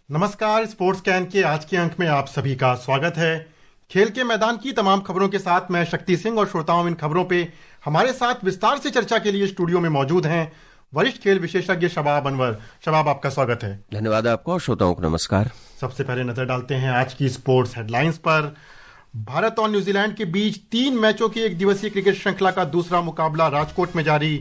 नमस्कार। Sports can के आज के अंक में आप सभी का स्वागत है। खेल के मैदान की तमाम खबरों के साथ मैं शक्ति सिंह और श्रोताओं इन खबरों पे हमारे साथ विस्तार से चर्चा के लिए स्टूडियो में मौजूद हैं वरिष्ठ खेल विशेषज्ञ शबाब अनवर। शबाब, आपका स्वागत है। धन्यवाद आपको और श्रोताओं को नमस्कार। सबसे पहले नजर डालते हैं आज की स्पोर्ट्स हेडलाइंस पर। भारत और न्यूजीलैंड के बीच 3 मैचों की एक दिवसीय क्रिकेट श्रृंखला का दूसरा मुकाबला राजकोट में जारी।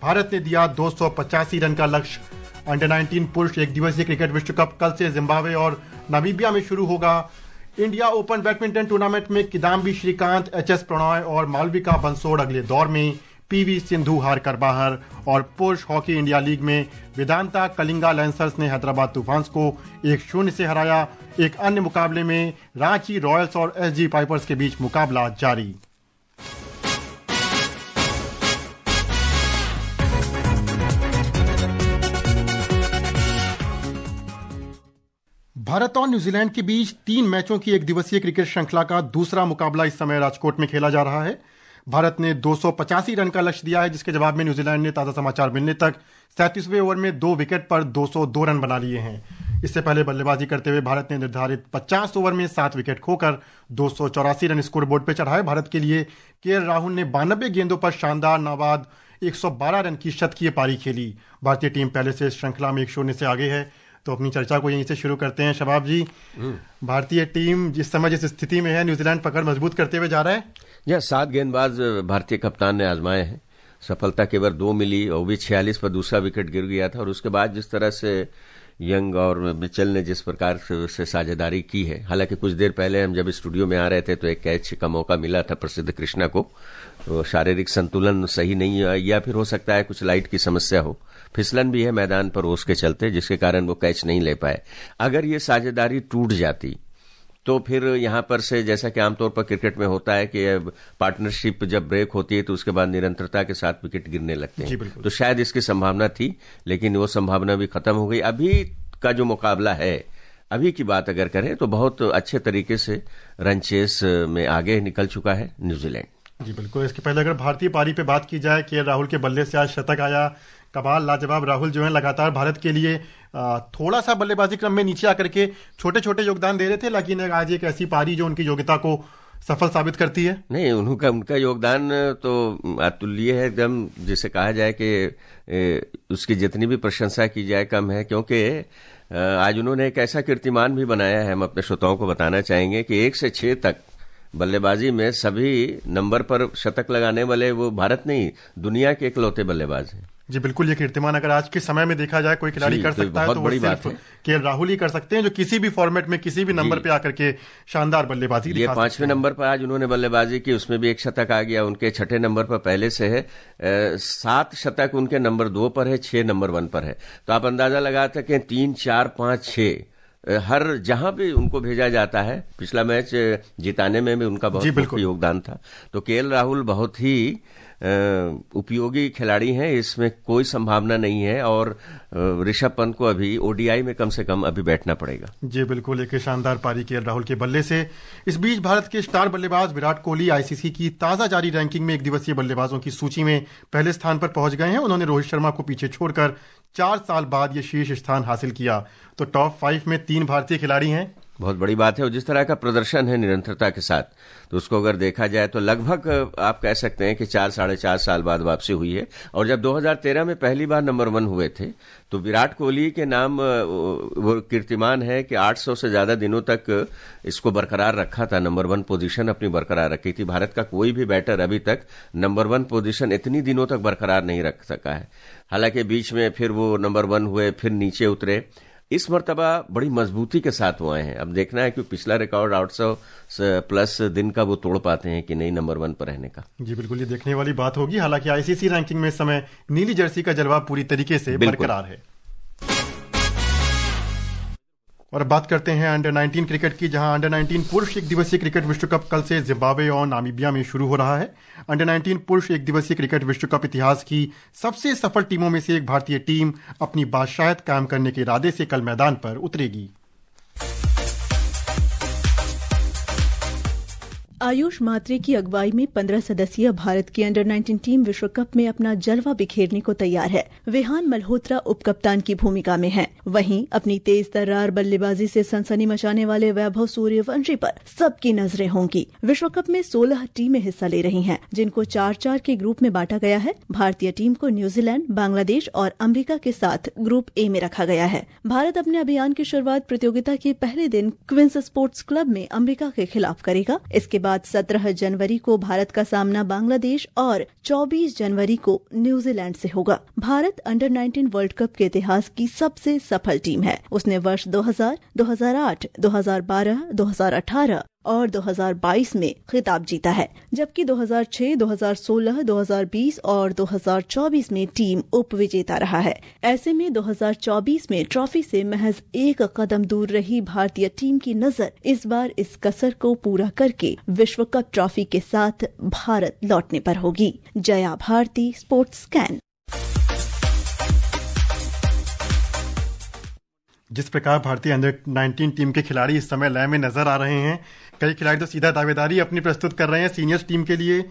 भारत ने दिया 285 रन का लक्ष्य। अंडर 19 पुरुष एक दिवसीय क्रिकेट विश्व कप कल से जिम्बाब्वे और नामीबिया में शुरू होगा। इंडिया ओपन बैडमिंटन टूर्नामेंट में किदाम्बी श्रीकांत, एचएस प्रणॉय और मालविका बंसोड़ अगले दौर में। पीवी सिंधु हार कर बाहर। और पुरुष हॉकी इंडिया लीग में वेदांता कलिंगा लैंसर्स ने हैदराबाद तूफान्स को 1-0 से हराया। एक अन्य मुकाबले में रांची रॉयल्स और एसजी पाइपर्स के बीच मुकाबला जारी। भारत और न्यूजीलैंड के बीच 3 मैचों की एक दिवसीय क्रिकेट श्रृंखला का दूसरा मुकाबला इस समय राजकोट में खेला जा रहा है। भारत ने 285 रन का लक्ष्य दिया है, जिसके जवाब में न्यूजीलैंड ने ताजा समाचार मिलने तक 37वें ओवर में 2 विकेट पर 202 रन बना लिए हैं। इससे पहले बल्लेबाजी करते हुए भारत ने निर्धारित 50 ओवर में 7 विकेट खोकर 284 रन स्कोर बोर्ड पर चढ़ाए। भारत के लिए केएल राहुल ने 92 गेंदों पर शानदार नाबाद 112 रन की शतकीय पारी खेली। भारतीय टीम पहले से श्रृंखला में 1-0 से आगे है। तो अपनी चर्चा को यहीं से शुरू करते हैं। शबाब जी, भारतीय टीम जिस समय जिस स्थिति में है, न्यूजीलैंड पकड़ मजबूत करते हुए जा रहा है। यह 7 गेंदबाज भारतीय कप्तान ने आजमाए हैं। सफलता केवल 2 मिली और भी 46 पर दूसरा विकेट गिर गया था। और उसके बाद जिस तरह से यंग और मिचेल ने जिस प्रकार से साझेदारी की है, हालांकि कुछ देर पहले हम जब स्टूडियो में आ रहे थे तो एक कैच का मौका मिला था प्रसिद्ध कृष्णा को। तो शारीरिक संतुलन सही नहीं है या फिर हो सकता है कुछ लाइट की समस्या हो, फिसलन भी है मैदान पर ओस के चलते, जिसके कारण वो कैच नहीं ले पाए। अगर ये साझेदारी टूट जाती तो फिर यहां पर से, जैसा कि आमतौर पर क्रिकेट में होता है कि पार्टनरशिप जब ब्रेक होती है तो उसके बाद निरंतरता के साथ विकेट गिरने लगते हैं। तो शायद इसकी संभावना थी, लेकिन वो संभावना भी खत्म हो गई। अभी का जो मुकाबला है, अभी की बात अगर करें तो बहुत अच्छे तरीके से रन चेस में आगे निकल चुका है न्यूजीलैंड। जी बिल्कुल। इसके पहले अगर भारतीय पारी पे बात की जाए, केएल राहुल के बल्ले से आज शतक आया। कमाल, लाजवाब राहुल जो है लगातार भारत के लिए थोड़ा सा बल्लेबाजी क्रम में नीचे आकर के छोटे छोटे योगदान दे रहे थे, लेकिन आज एक ऐसी पारी जो उनकी योग्यता को सफल साबित करती है। नहीं, उनका योगदान तो अतुल्य है एकदम, जिसे कहा जाए कि उसकी जितनी भी प्रशंसा की जाए कम है। क्योंकि आज उन्होंने एक ऐसा कीर्तिमान भी बनाया है, हम अपने श्रोताओं को बताना चाहेंगे कि 1 से 6 तक बल्लेबाजी में सभी नंबर पर शतक लगाने वाले वो भारत नहीं, दुनिया के इकलौते बल्लेबाज हैं। जी बिल्कुल। ये कीर्तिमान अगर आज के समय में देखा जाए कोई खिलाड़ी कर सकता है तो वो सिर्फ केएल राहुल ही कर सकते हैं, जो किसी भी फॉर्मेट में किसी भी नंबर पे आकर के शानदार बल्लेबाजी दिखा सकते हैं। 5वें नंबर पर आज उन्होंने बल्लेबाजी की, उसमें भी एक शतक आ गया। उनके 6ठे नंबर पर पहले से है। 7 शतक उनके नंबर 2 पर है, 6 नंबर 1 पर है। तो आप अंदाजा लगा सकें 3, 4, 5, 6 हर जहां भी उनको भेजा जाता है। पिछला मैच जिताने में भी उनका बहुत योगदान था। तो केएल राहुल बहुत ही उपयोगी खिलाड़ी हैं, इसमें कोई संभावना नहीं है। और ऋषभ पंत को अभी ओडीआई में कम से कम अभी बैठना पड़ेगा। जी बिल्कुल। एक शानदार पारी केएल राहुल के बल्ले से। इस बीच भारत के स्टार बल्लेबाज विराट कोहली आईसीसी की ताजा जारी रैंकिंग में एक दिवसीय बल्लेबाजों की सूची में पहले स्थान पर पहुंच गए हैं। उन्होंने रोहित शर्मा को पीछे छोड़कर 4 साल बाद ये शीर्ष स्थान हासिल किया। तो टॉप 5 में 3 भारतीय खिलाड़ी हैं। बहुत बड़ी बात है। और जिस तरह का प्रदर्शन है निरंतरता के साथ, तो उसको अगर देखा जाए तो लगभग आप कह सकते हैं कि 4 साढ़े 4 साल बाद वापसी हुई है। और जब 2013 में पहली बार नंबर 1 हुए थे तो विराट कोहली के नाम वो कीर्तिमान है कि 800 से ज्यादा दिनों तक इसको बरकरार रखा था। नंबर 1 पोजीशन अपनी बरकरार रखी थी। भारत का कोई भी बैटर अभी तक नंबर 1 पोजीशन इतनी दिनों तक बरकरार नहीं रख सका है। हालांकि बीच में फिर वो नंबर 1 हुए, फिर नीचे उतरे। इस मर्तबा बड़ी मजबूती के साथ वो आए हैं। अब देखना है कि पिछला रिकॉर्ड 800+ दिन का वो तोड़ पाते हैं कि नहीं नंबर 1 पर रहने का। जी बिल्कुल, ये देखने वाली बात होगी। हालांकि आईसीसी रैंकिंग में इस समय नीली जर्सी का जलवा पूरी तरीके से बरकरार है। और अब बात करते हैं अंडर 19 क्रिकेट की, जहां अंडर 19 पुरुष एक दिवसीय क्रिकेट विश्व कप कल से जिम्बाब्वे और नामीबिया में शुरू हो रहा है। अंडर 19 पुरुष एक दिवसीय क्रिकेट विश्व कप इतिहास की सबसे सफल टीमों में से एक भारतीय टीम अपनी बादशाहत कायम करने के इरादे से कल मैदान पर उतरेगी। आयुष मात्रे की अगुवाई में 15 सदस्यीय भारत की अंडर 19 टीम विश्व कप में अपना जलवा बिखेरने को तैयार है। विहान मल्होत्रा उपकप्तान की भूमिका में हैं। वहीं अपनी तेज तर्रार बल्लेबाजी से सनसनी मचाने वाले वैभव सूर्यवंशी पर सबकी नजरें होंगी। विश्व कप में 16 टीमें हिस्सा ले रही हैं, जिनको 4-4 के ग्रुप में बांटा गया है। भारतीय टीम को न्यूजीलैंड, बांग्लादेश और अमेरिका के साथ ग्रुप ए में रखा गया है। भारत अपने अभियान की शुरुआत प्रतियोगिता के पहले दिन क्वींस स्पोर्ट्स क्लब में अमेरिका के खिलाफ करेगा। इसके बाद 17 जनवरी को भारत का सामना बांग्लादेश और 24 जनवरी को न्यूजीलैंड से होगा। भारत अंडर 19 वर्ल्ड कप के इतिहास की सबसे सफल टीम है। उसने वर्ष 2000, 2008, 2012, 2018 और 2022 में खिताब जीता है, जबकि 2006, 2016, 2020 और 2024 में टीम उप विजेता रहा है। ऐसे में 2024 में ट्रॉफी से महज एक कदम दूर रही भारतीय टीम की नजर इस बार इस कसर को पूरा करके विश्व कप ट्रॉफी के साथ भारत लौटने पर होगी। Jaya Bharti, sports scan. जिस प्रकार भारतीय अंडर 19 टीम के खिलाड़ी इस समय लय में नजर आ रहे हैं, कई खिलाड़ी तो सीधा दावेदारी अपनी प्रस्तुत कर रहे हैं सीनियर्स टीम के लिए।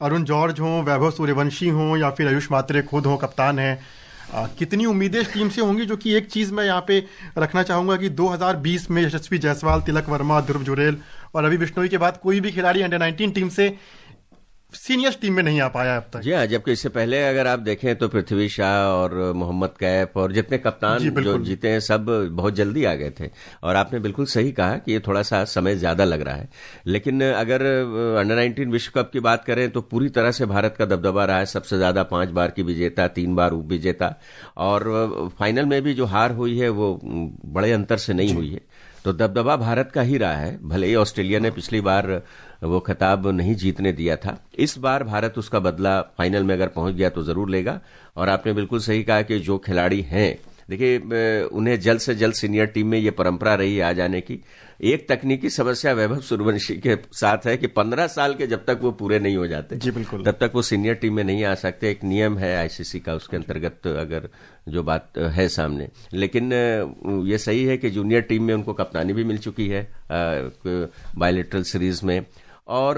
अरुण जॉर्ज हों, वैभव सूर्यवंशी हों या फिर आयुष मात्रे खुद हों कप्तान है। कितनी उम्मीदें इस टीम से होंगी? जो कि एक चीज मैं यहाँ पे रखना चाहूंगा कि 2020 में यशस्वी जायसवाल, तिलक वर्मा, ध्रुव जुरेल और रवि बिश्नोई के बाद कोई भी खिलाड़ी अंडर 19 टीम से सीनियर्स टीम में नहीं आ पाया अब तक। जी हाँ, जबकि इससे पहले अगर आप देखें तो पृथ्वी शाह और मोहम्मद कैफ और जितने कप्तान जो जीते हैं सब बहुत जल्दी आ गए थे। और आपने बिल्कुल सही कहा कि ये थोड़ा सा समय ज्यादा लग रहा है, लेकिन अगर अंडर 19 विश्व कप की बात करें तो पूरी तरह से भारत का दबदबा रहा है। सबसे ज्यादा 5 बार की विजेता, 3 बार उप विजेता, और फाइनल में भी जो हार हुई है वो बड़े अंतर से नहीं हुई है। तो दबदबा भारत का ही रहा है। भले ही ऑस्ट्रेलिया ने पिछली बार वो खिताब नहीं जीतने दिया था, इस बार भारत उसका बदला फाइनल में अगर पहुंच गया तो जरूर लेगा। और आपने बिल्कुल सही कहा कि जो खिलाड़ी हैं, देखिए उन्हें जल्द से जल्द सीनियर टीम में ये परंपरा रही आ जाने की। एक तकनीकी समस्या वैभव सूर्यवंशी के साथ है कि 15 साल के जब तक वो पूरे नहीं हो जाते जी बिल्कुल, तब तक वो सीनियर टीम में नहीं आ सकते। एक नियम है आईसीसी का, उसके अंतर्गत अगर जो बात है सामने। लेकिन ये सही है कि जूनियर टीम में उनको कप्तानी भी मिल चुकी है बायलैटरल सीरीज में। और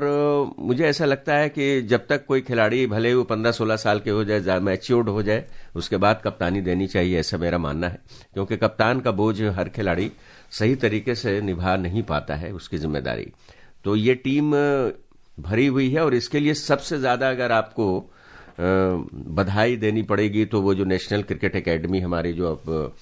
मुझे ऐसा लगता है कि जब तक कोई खिलाड़ी भले वो 15-16 साल के हो जाए, मैच्योर्ड हो जाए, उसके बाद कप्तानी देनी चाहिए, ऐसा मेरा मानना है। क्योंकि कप्तान का बोझ हर खिलाड़ी सही तरीके से निभा नहीं पाता है उसकी जिम्मेदारी। तो ये टीम भरी हुई है और इसके लिए सबसे ज्यादा अगर आपको बधाई देनी पड़ेगी तो वो जो नेशनल क्रिकेट एकेडमी हमारी जो अब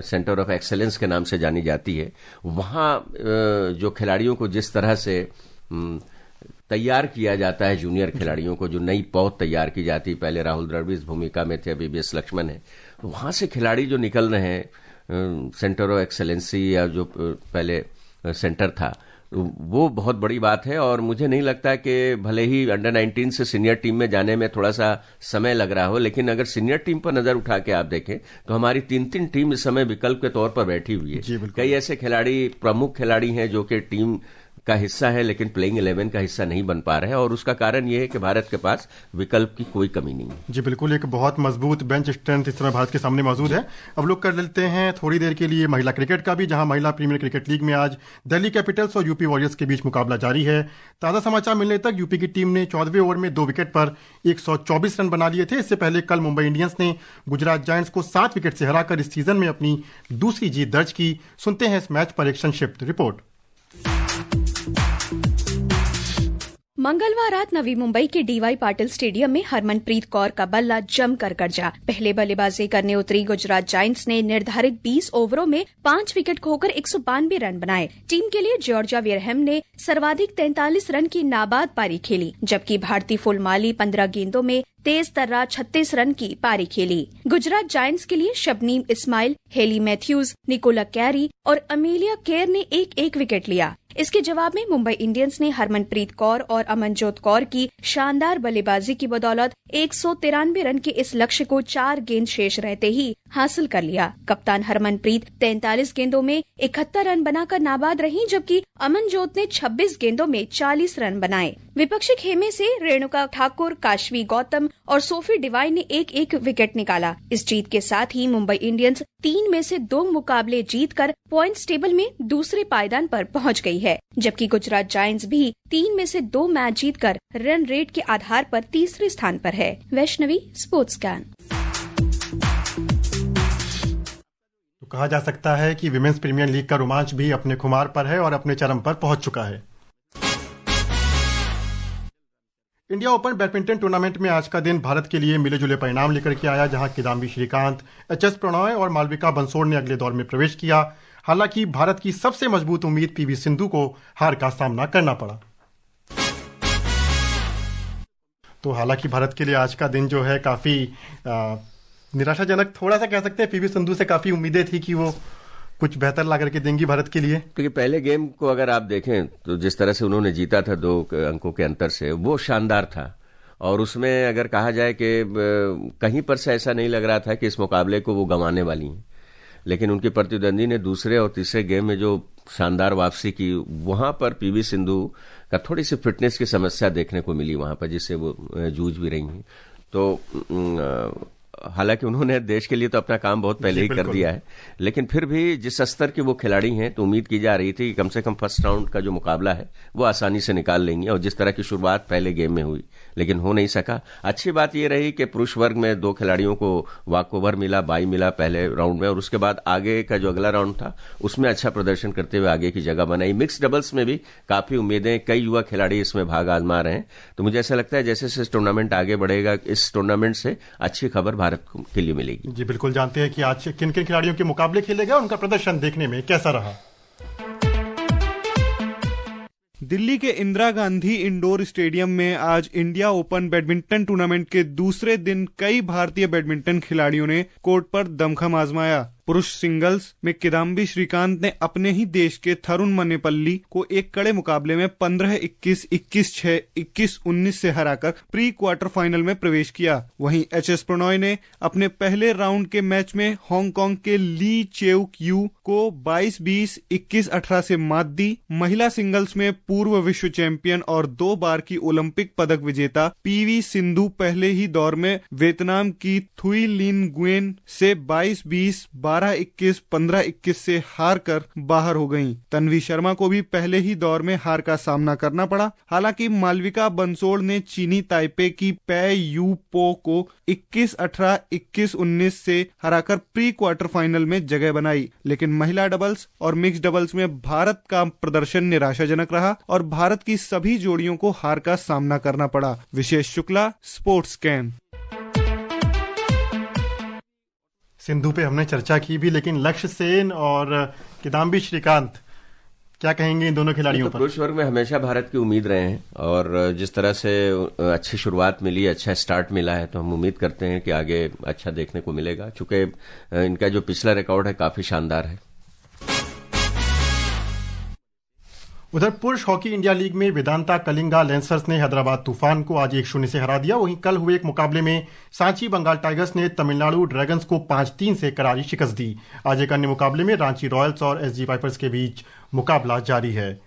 सेंटर ऑफ एक्सेलेंस के नाम से जानी जाती है, वहां जो खिलाड़ियों को जिस तरह से तैयार किया जाता है, जूनियर खिलाड़ियों को जो नई पौध तैयार की जाती है। पहले राहुल द्रविड़ इस भूमिका में थे, अभी बीएस लक्ष्मण है। तो वहां से खिलाड़ी जो निकल रहे हैं सेंटर ऑफ एक्सेलेंसी या जो पहले सेंटर था, वो बहुत बड़ी बात है। और मुझे नहीं लगता कि भले ही अंडर 19 से सीनियर टीम में जाने में थोड़ा सा समय लग रहा हो, लेकिन अगर सीनियर टीम पर नजर उठा के आप देखें तो हमारी 3 टीम इस समय विकल्प के तौर पर बैठी हुई है। कई ऐसे खिलाड़ी, प्रमुख खिलाड़ी हैं जो कि टीम का हिस्सा है लेकिन प्लेइंग 11 का हिस्सा नहीं बन पा रहे हैं, और उसका कारण यह है कि भारत के पास विकल्प की कोई कमी नहीं है। जी बिल्कुल, एक बहुत मजबूत बेंच स्ट्रेंथ इस समय भारत के सामने मौजूद है। अब लोग कर लेते हैं थोड़ी देर के लिए महिला क्रिकेट का भी, जहां महिला प्रीमियर क्रिकेट लीग में आज दिल्ली कैपिटल्स और यूपी वॉरियर्स के बीच मुकाबला जारी है। ताजा समाचार मिलने तक यूपी की टीम ने 14वें ओवर में 2 विकेट पर 124 रन बना लिए थे। इससे पहले कल मुंबई इंडियंस ने गुजरात जायंट्स को 7 विकेट से हराकर इस सीजन में अपनी दूसरी जीत दर्ज की। सुनते हैं इस मैच पर एक संक्षिप्त रिपोर्ट। मंगलवार रात नवी मुंबई के डीवाई पाटिल स्टेडियम में हरमनप्रीत कौर का बल्ला जमकर गरजा। पहले बल्लेबाजी करने उतरी गुजरात जायंट्स ने निर्धारित 20 ओवरों में 5 विकेट खोकर 192 रन बनाए। टीम के लिए जॉर्जिया विरहम ने सर्वाधिक 43 रन की नाबाद पारी खेली, जबकि भारती फुलमाली 15 गेंदों में तेज तर्रा 36 रन की पारी खेली। गुजरात जायंट्स के लिए Shabnim Ismail, Hayley Matthews, Nicola Carey और अमेलिया केयर ने एक विकेट लिया। इसके जवाब में मुंबई इंडियंस ने हरमनप्रीत कौर और अमनजोत कौर की शानदार बल्लेबाजी की बदौलत 193 रन के इस लक्ष्य को 4 गेंद शेष रहते ही हासिल कर लिया। कप्तान हरमनप्रीत 43 गेंदों में 71 रन बनाकर नाबाद रही, जबकि अमनजोत ने 26 गेंदों में 40 रन बनाए। विपक्षी खेमे से रेणुका ठाकुर, काशवी गौतम और सोफी डिवाइन ने एक विकेट निकाला। इस जीत के साथ ही मुंबई इंडियंस 3 में से 2 मुकाबले जीतकर पॉइंट्स टेबल में दूसरे पायदान पर पहुंच गई गई है, जबकि गुजरात जायंट्स भी 3 में से 2 मैच जीतकर रन रेट के आधार पर तीसरे स्थान पर है। Vaishnavi, sports can. तो कहा जा सकता है कि विमेंस प्रीमियर लीग का रोमांच भी अपने खुमार पर है और अपने चरम पर पहुंच चुका है। इंडिया ओपन बैडमिंटन टूर्नामेंट में आज का दिन भारत के लिए मिले जुले परिणाम लेकर के आया, जहां किदाम्बी श्रीकांत, एच.एस. प्रणॉय और मालविका बंसोड़ ने अगले दौर में प्रवेश किया। हालांकि भारत की सबसे मजबूत उम्मीद पीवी सिंधु को हार का सामना करना पड़ा। तो हालांकि भारत के लिए आज का दिन जो है काफी निराशाजनक, थोड़ा सा कह सकते हैं। पीवी सिंधु से काफी उम्मीदें थी कि वो कुछ बेहतर ला करके देंगी भारत के लिए, क्योंकि पहले गेम को अगर आप देखें तो जिस तरह से उन्होंने जीता था 2 अंकों के अंतर से, वो शानदार था। और उसमें अगर कहा जाए कि कहीं पर से ऐसा नहीं लग रहा था कि इस मुकाबले को वो गंवाने वाली हैं, लेकिन उनकी प्रतिद्वंदी ने दूसरे और तीसरे गेम में जो शानदार वापसी की, वहां पर पीवी सिंधु का थोड़ी सी फिटनेस की समस्या देखने को मिली वहां पर, जिससे वो जूझ भी रही हैं। तो हालांकि उन्होंने देश के लिए तो अपना काम बहुत पहले ही कर दिया है, लेकिन फिर भी जिस स्तर के वो खिलाड़ी हैं, तो उम्मीद की जा रही थी कि कम से कम फर्स्ट राउंड का जो मुकाबला है वो आसानी से निकाल लेंगे। और जिस तरह की शुरुआत पहले गेम में हुई, लेकिन हो नहीं सका। अच्छी बात यह रही कि पुरुष वर्ग में 2 खिलाड़ियों को वॉकओवर मिला, बाई मिला पहले राउंड में, और उसके बाद आगे का जो अगला राउंड था उसमें अच्छा प्रदर्शन करते हुए आगे की जगह बनाई। मिक्स डबल्स में भी काफी उम्मीदें, कई युवा खिलाड़ी इसमें भाग आजमा रहे हैं। तो मुझे ऐसा लगता है जैसे जैसे टूर्नामेंट आगे बढ़ेगा, इस टूर्नामेंट से अच्छी खबर भारत के लिए मिलेगी। जी बिल्कुल, जानते हैं कि आज किन किन खिलाड़ियों के मुकाबले खेले गए, उनका प्रदर्शन देखने में कैसा रहा। दिल्ली के इंदिरा गांधी इंडोर स्टेडियम में आज इंडिया ओपन बैडमिंटन टूर्नामेंट के दूसरे दिन कई भारतीय बैडमिंटन खिलाड़ियों ने कोर्ट पर दमखम आजमाया। पुरुष सिंगल्स में किदाम्बी श्रीकांत ने अपने ही देश के थरुण मन्नेपल्ली को एक कड़े मुकाबले में 15-21, 21-6, 21-19 से हराकर प्री क्वार्टर फाइनल में प्रवेश किया। वहीं एच.एस. प्रणॉय ने अपने पहले राउंड के मैच में हांगकांग के ली चेउक यू को 22-20, 21-18 से मात दी। महिला सिंगल्स में पूर्व विश्व चैंपियन और 2 बार की ओलंपिक पदक विजेता पीवी सिंधु पहले ही दौर में वियतनाम की थुई लिन गुएन से 22-20, 12-21, 15-21 से हार कर बाहर हो गईं। तन्वी शर्मा को भी पहले ही दौर में हार का सामना करना पड़ा। हालांकि मालविका बंसोड़ ने चीनी ताइपे की पै यू पो को 21-18, 21-19 से हराकर प्री क्वार्टर फाइनल में जगह बनाई। लेकिन महिला डबल्स और मिक्स डबल्स में भारत का प्रदर्शन निराशाजनक रहा और भारत की सभी जोड़ियों को हार का सामना करना पड़ा। विशेष शुक्ला, स्पोर्ट्स कैन। सिंधु पे हमने चर्चा की भी, लेकिन लक्ष्य सेन और किदाम्बी श्रीकांत, क्या कहेंगे इन दोनों खिलाड़ियों पर? पुरुष वर्ग में हमेशा भारत की उम्मीद रहे हैं और जिस तरह से अच्छी शुरुआत मिली, अच्छा स्टार्ट मिला है, तो हम उम्मीद करते हैं कि आगे अच्छा देखने को मिलेगा, चूंकि इनका जो पिछला रिकॉर्ड है काफी शानदार है। उधर पुरुष हॉकी इंडिया लीग में वेदांता कलिंगा लेंसर्स ने हैदराबाद तूफान को आज 1-0 से हरा दिया। वहीं कल हुए एक मुकाबले में सांची बंगाल टाइगर्स ने तमिलनाडु ड्रैगन्स को 5-3 से करारी शिकस्त दी। आज एक अन्य मुकाबले में रांची रॉयल्स और एसजी वाइपर्स के बीच मुकाबला जारी है।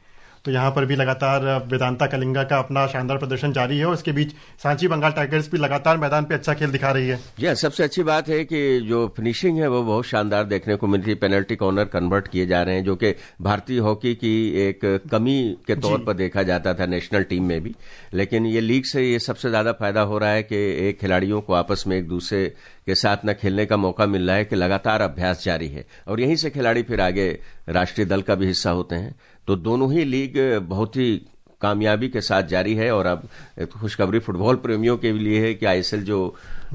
तो यहाँ पर भी लगातार वेदांता कलिंगा का अपना शानदार प्रदर्शन जारी है और इसके बीच सांची बंगाल टाइगर्स भी लगातार मैदान पे अच्छा खेल दिखा रही है। जी, सबसे अच्छी बात है कि जो फिनिशिंग है वो बहुत शानदार देखने को मिल रही है। पेनल्टी कॉर्नर कन्वर्ट किए जा रहे हैं, जो कि भारतीय हॉकी की एक कमी के तौर पर देखा जाता था नेशनल टीम में भी। लेकिन ये लीग से ये सबसे ज्यादा फायदा हो रहा है कि एक खिलाड़ियों को आपस में एक दूसरे के साथ न खेलने का मौका मिल रहा है, कि लगातार अभ्यास जारी है और यहीं से खिलाड़ी फिर आगे राष्ट्रीय दल का भी हिस्सा होते हैं। तो दोनों ही लीग बहुत ही कामयाबी के साथ जारी है। और अब खुशखबरी फुटबॉल प्रेमियों के लिए है कि आईएसएल जो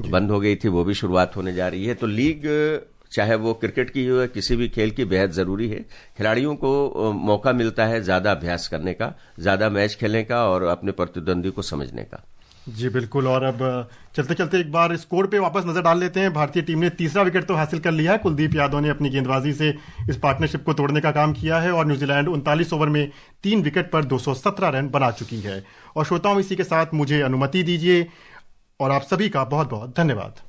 बंद हो गई थी वो भी शुरुआत होने जा रही है। तो लीग चाहे वो क्रिकेट की हो या किसी भी खेल की बेहद जरूरी है। खिलाड़ियों को मौका मिलता है ज्यादा अभ्यास करने का, ज्यादा मैच खेलने का और अपने प्रतिद्वंदी को समझने का। जी बिल्कुल। और अब चलते चलते एक बार स्कोर पे वापस नजर डाल लेते हैं। भारतीय टीम ने तीसरा विकेट तो हासिल कर लिया है। कुलदीप यादव ने अपनी गेंदबाजी से इस पार्टनरशिप को तोड़ने का काम किया है और न्यूजीलैंड 39 ओवर में 3 विकेट पर 217 रन बना चुकी है। और श्रोताओं, इसी के साथ मुझे अनुमति दीजिए और आप सभी का बहुत बहुत धन्यवाद।